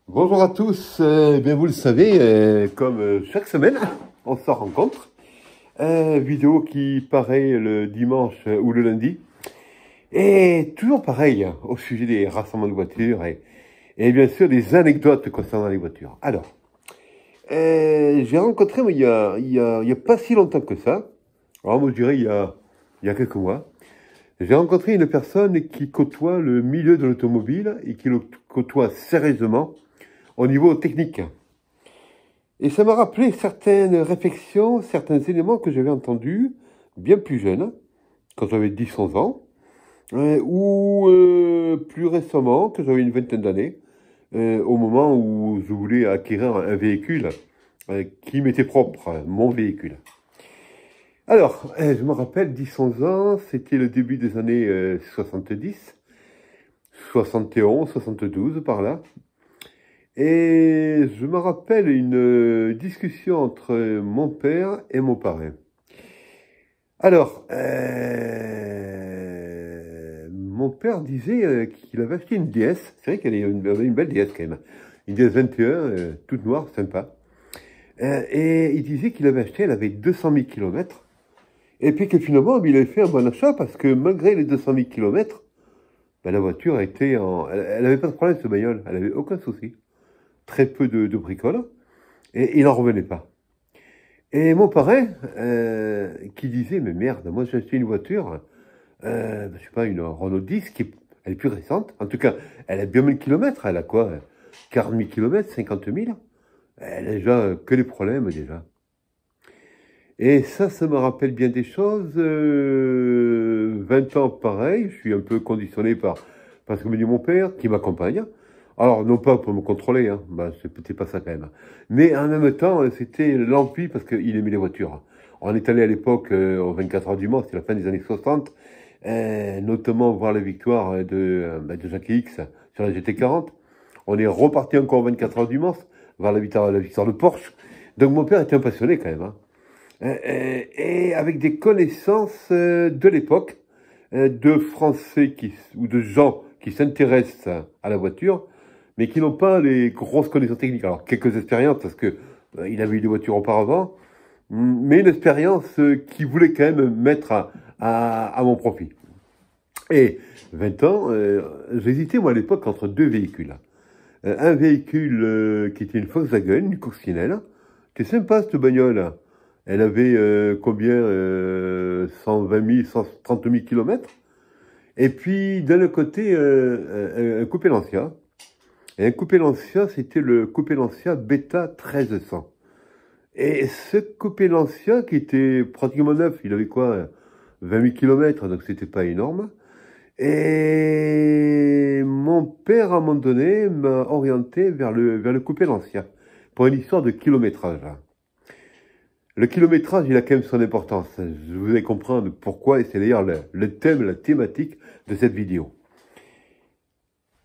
Bonjour à tous, bien vous le savez, comme chaque semaine, on se rencontre. Vidéo qui paraît le dimanche ou le lundi. Et toujours pareil, au sujet des rassemblements de voitures et bien sûr des anecdotes concernant les voitures. Alors, j'ai rencontré moi, il y a pas si longtemps que ça, alors moi je dirais il y a quelques mois, j'ai rencontré une personne qui côtoie le milieu de l'automobile et qui le côtoie sérieusement au niveau technique. Et ça m'a rappelé certaines réflexions, certains éléments que j'avais entendus bien plus jeune, quand j'avais 10-11 ans, ou plus récemment, quand j'avais une vingtaine d'années, au moment où je voulais acquérir un véhicule qui m'était propre, mon véhicule. Alors, je me rappelle, 10-11 ans, c'était le début des années 70, 71, 72 par là. Et je me rappelle une discussion entre mon père et mon parrain. Alors, mon père disait qu'il avait acheté une DS. C'est vrai qu'elle avait une belle DS quand même. Une DS 21, toute noire, sympa. Et il disait qu'il avait acheté, elle avait 200 000 kilomètres. Et puis que finalement, il avait fait un bon achat parce que malgré les 200 000 kilomètres, ben, la voiture était en... Elle n'avait pas de problème, ce bagnole. Elle n'avait aucun souci. Très peu de bricoles, et il n'en revenait pas. Et mon parrain, qui disait, mais merde, moi j'ai acheté une voiture, je sais pas, une Renault 10, elle est plus récente, en tout cas, elle a bien 1000 kilomètres, elle a quoi, 40 000 kilomètres, 50 000, elle a déjà que les problèmes déjà. Et ça me rappelle bien des choses, 20 ans pareil, je suis un peu conditionné par ce que me dit mon père, qui m'accompagne. Alors, non pas pour me contrôler, hein, bah, c'était pas ça quand même. Mais en même temps, c'était l'envie parce qu'il aimait les voitures. On est allé à l'époque aux 24 heures du Mans, c'était la fin des années 60, notamment voir la victoire de Jackie X sur la GT40. On est reparti encore aux 24 heures du Mans, voir la victoire de Porsche. Donc mon père était un passionné quand même, hein. Et avec des connaissances de l'époque, de Français ou de gens qui s'intéressent à la voiture, mais qui n'ont pas les grosses connaissances techniques. Alors, quelques expériences, parce que il avait eu des voitures auparavant, mais une expérience qu'il voulait quand même mettre à mon profit. Et 20 ans, j'hésitais moi à l'époque entre deux véhicules. Un véhicule qui était une Volkswagen, une coccinelle. C'était sympa cette bagnole. Elle avait combien 120 000, 130 000 kilomètres. Et puis d'un autre côté, un coupé Lancia. Et un coupé Lancia, c'était le coupé Lancia Beta 1300. Et ce coupé Lancia, qui était pratiquement neuf, il avait quoi 20 000 kilomètres, donc c'était pas énorme. Et mon père, à un moment donné, m'a orienté vers le coupé Lancia, pour une histoire de kilométrage. Le kilométrage, il a quand même son importance. Je vous allez comprendre pourquoi, et c'est d'ailleurs le thème, la thématique de cette vidéo.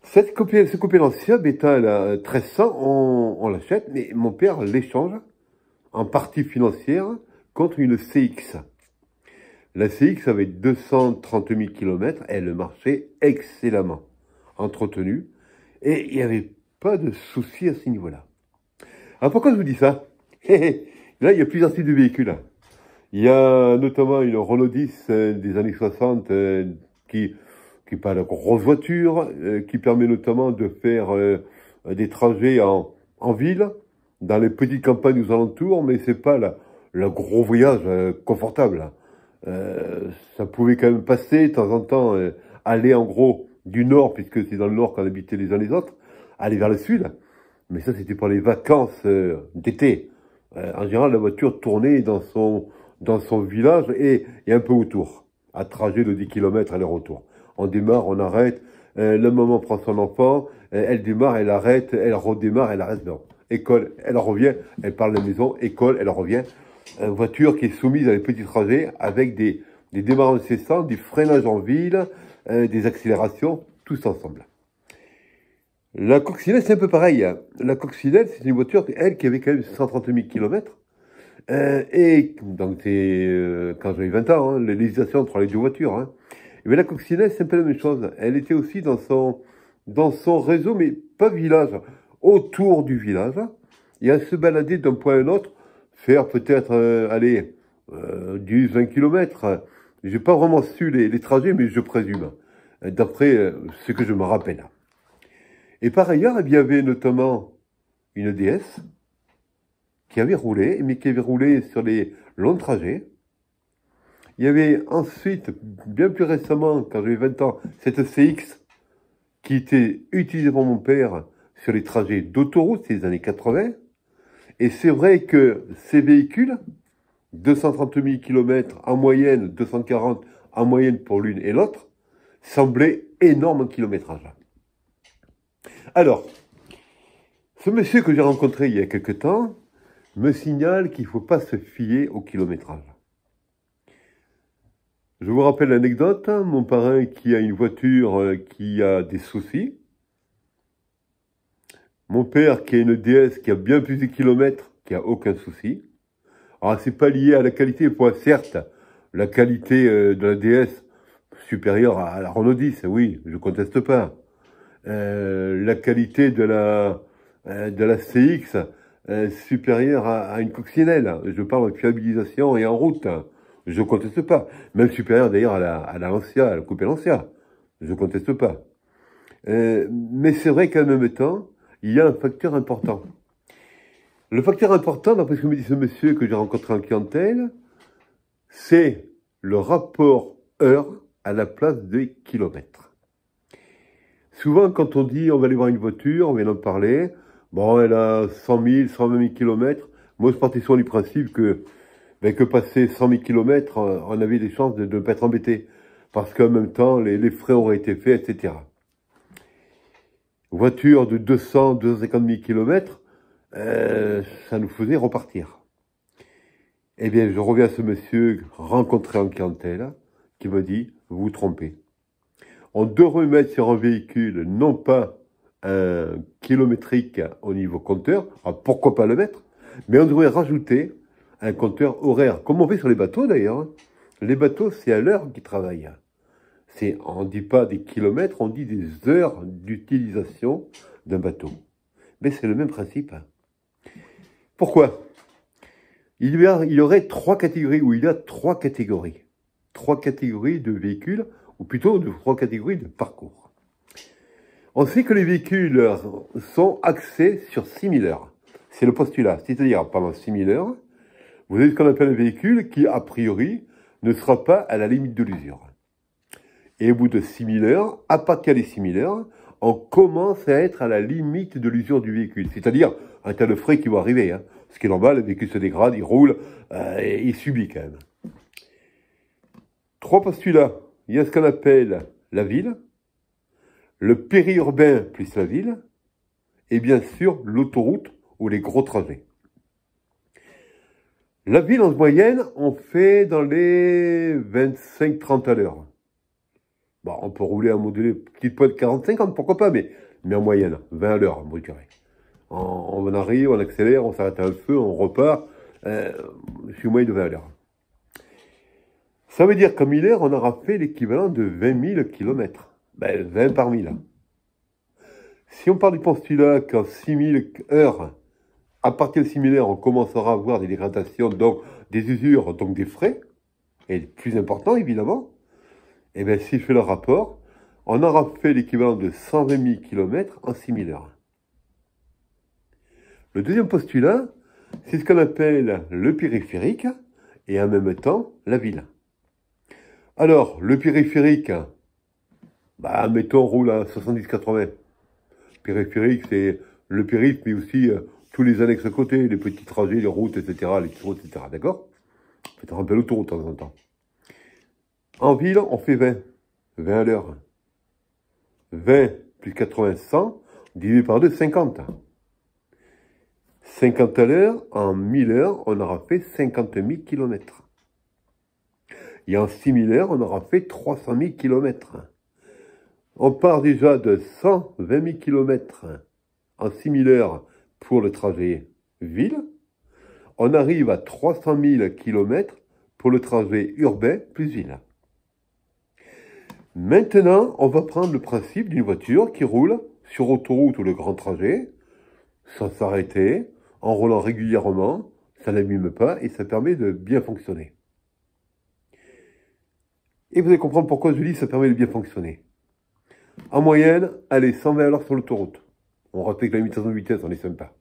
Ce coupé Lancia Beta 1300, on l'achète, mais mon père l'échange en partie financière contre une CX. La CX avait 230 000 kilomètres, elle marchait excellemment, entretenue, et il n'y avait pas de souci à ce niveau-là. Alors pourquoi je vous dis ça? Là, il y a plusieurs types de véhicules. Il y a notamment une Renault 10 des années 60 qui n'est pas la grosse voiture, qui permet notamment de faire des trajets en ville, dans les petites campagnes aux alentours, mais c'est pas le gros voyage confortable. Ça pouvait quand même passer de temps en temps, aller en gros du nord, puisque c'est dans le nord qu'on habitait les uns les autres, aller vers le sud. Mais ça, c'était pour les vacances d'été. En général, la voiture tournait dans son village et un peu autour, à trajet de 10 km aller-retour. On démarre, on arrête, le maman prend son enfant, elle démarre, elle arrête, elle redémarre, elle arrête. Non. École, elle revient, elle parle de la maison, école, elle revient. Voiture qui est soumise à des petits trajets avec des démarrages incessants, du freinage en ville, des accélérations, tous ensemble. La coccinelle, c'est un peu pareil. La coccinelle, c'est une voiture, elle, qui avait quand même 130 000 km. Et donc, quand j'avais 20 ans, hein, l'hésitation entre les deux voitures. Hein. Mais la coccinelle, c'est un peu la même chose. Elle était aussi dans son réseau, mais pas village. autour du village et à se balader d'un point à un autre, faire peut-être, 10-20 km. J'ai pas vraiment su les trajets, mais je présume, d'après ce que je me rappelle. Et par ailleurs, il y avait notamment une DS qui avait roulé, mais qui avait roulé sur les longs trajets. Il y avait ensuite, bien plus récemment, quand j'avais 20 ans, cette CX qui était utilisée par mon père sur les trajets d'autoroute, c'est les années 80. Et c'est vrai que ces véhicules, 230 000 km en moyenne, 240 en moyenne pour l'une et l'autre, semblaient énormes en kilométrage. Alors, ce monsieur que j'ai rencontré il y a quelque temps me signale qu'il ne faut pas se fier au kilométrage. Je vous rappelle l'anecdote, mon parrain qui a une voiture qui a des soucis, mon père qui a une DS qui a bien plus de kilomètres, qui a aucun souci. Alors c'est pas lié à la qualité, certes, la qualité de la DS supérieure à la Renault 10, oui, je conteste pas. La qualité de la CX supérieure à une coccinelle. Je parle de fiabilisation et en route. Je conteste pas. Même supérieure d'ailleurs à la Lancia, à la Coupé Lancia. Je conteste pas. Mais c'est vrai qu'en même temps, il y a un facteur important. Le facteur important, d'après ce que me dit ce monsieur que j'ai rencontré en clientèle, c'est le rapport heure à la place des kilomètres. Souvent, quand on dit on va aller voir une voiture, on vient d'en parler, bon, elle a 100 000, 120 000 kilomètres. Moi, je partais sur du principe que passer 100 000 kilomètres, on avait des chances de ne pas être embêté. Parce qu'en même temps, les frais auraient été faits, etc. Voiture de 200, 250 000 kilomètres, ça nous faisait repartir. Eh bien, je reviens à ce monsieur rencontré en clientèle, qui me dit, vous vous trompez. On devrait mettre sur un véhicule, non pas un kilométrique au niveau compteur, alors pourquoi pas le mettre, mais on devrait rajouter un compteur horaire, comme on fait sur les bateaux d'ailleurs. Les bateaux, c'est à l'heure qu'ils travaillent. On ne dit pas des kilomètres, on dit des heures d'utilisation d'un bateau. Mais c'est le même principe. Pourquoi ? Il y aurait trois catégories, ou il y a trois catégories. Trois catégories de véhicules, ou plutôt de trois catégories de parcours. On sait que les véhicules sont axés sur 6000 heures. C'est le postulat. C'est-à-dire, pendant 6000 heures, vous avez ce qu'on appelle un véhicule qui, a priori, ne sera pas à la limite de l'usure. Et au bout de 6000 heures, à partir des 6000 heures, on commence à être à la limite de l'usure du véhicule. C'est-à-dire, un tas de frais qui vont arriver. Ce qui est normal, le véhicule se dégrade, il roule, et il subit quand même. Trois postulats. Il y a ce qu'on appelle la ville, le périurbain plus la ville, et bien sûr l'autoroute ou les gros trajets. La ville, en moyenne, on fait dans les 25-30 à l'heure. Bon, on peut rouler à modulé, petite pointe 40-50, pourquoi pas, mais en moyenne, 20 à l'heure, moi je dirais. On arrive, on accélère, on s'arrête à un feu, on repart, je suis moyen de 20 à l'heure. Ça veut dire qu'en 1000 heures, on aura fait l'équivalent de 20 000 km. 20 par 1000. Si on part du postulat qu'en 6000 heures, à partir de 6000 heures, on commencera à avoir des dégradations, donc des usures, donc des frais, et plus important évidemment, et bien si je fais le rapport, on aura fait l'équivalent de 120 000 km en 6000 heures. Le deuxième postulat, c'est ce qu'on appelle le périphérique, et en même temps, la ville. Alors, le périphérique, mettons, on roule à 70-80. Périphérique, c'est le périph', mais aussi tous les annexes à côté, les petits trajets, les routes, etc., les tours, etc., d'accord ? Faites un peu l'autoroute de temps en temps. En ville, on fait 20. 20 à l'heure. 20 plus 80, 100, divisé par 2, 50. 50 à l'heure, en 1000 heures, on aura fait 50 000 km. Et en 6000 heures, on aura fait 300 000 km. On part déjà de 120 000 km en 6000 heures pour le trajet ville. On arrive à 300 000 km pour le trajet urbain plus ville. Maintenant, on va prendre le principe d'une voiture qui roule sur autoroute ou le grand trajet. sans s'arrêter, en roulant régulièrement, ça n'abîme pas et ça permet de bien fonctionner. Et vous allez comprendre pourquoi je dis ça permet de bien fonctionner. En moyenne, allez, 120 à l'heure sur l'autoroute. On respecte la limitation de vitesse, on est sympa.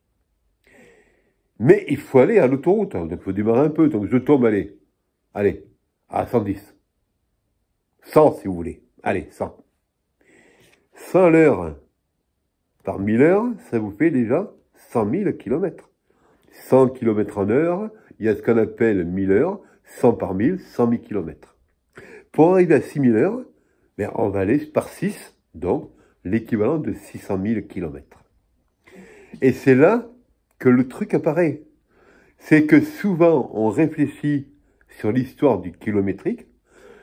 Mais il faut aller à l'autoroute, donc il faut démarrer un peu, donc je tombe, allez, à 110. 100 si vous voulez, allez, 100. 100 à l'heure par 1000 heures, ça vous fait déjà 100 000 km. 100 km en heure, il y a ce qu'on appelle 1000 heures, 100 par 1000, 100 000 km. Pour arriver à 6000 heures, ben on va aller par 6, donc l'équivalent de 600 000 km. Et c'est là que le truc apparaît. C'est que souvent, on réfléchit sur l'histoire du kilométrique,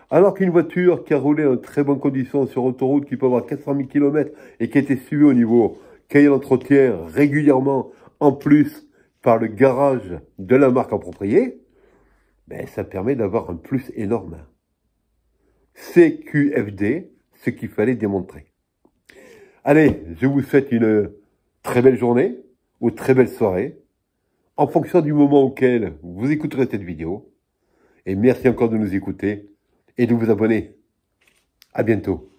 alors qu'une voiture qui a roulé en très bonne condition sur autoroute, qui peut avoir 400 000 km et qui a été suivie au niveau cahier d'entretien régulièrement, en plus par le garage de la marque appropriée, ben, ça permet d'avoir un plus énorme. CQFD, ce qu'il fallait démontrer. Allez, je vous souhaite une très belle journée ou très belle soirée, en fonction du moment auquel vous écouterez cette vidéo. Et merci encore de nous écouter et de vous abonner. À bientôt.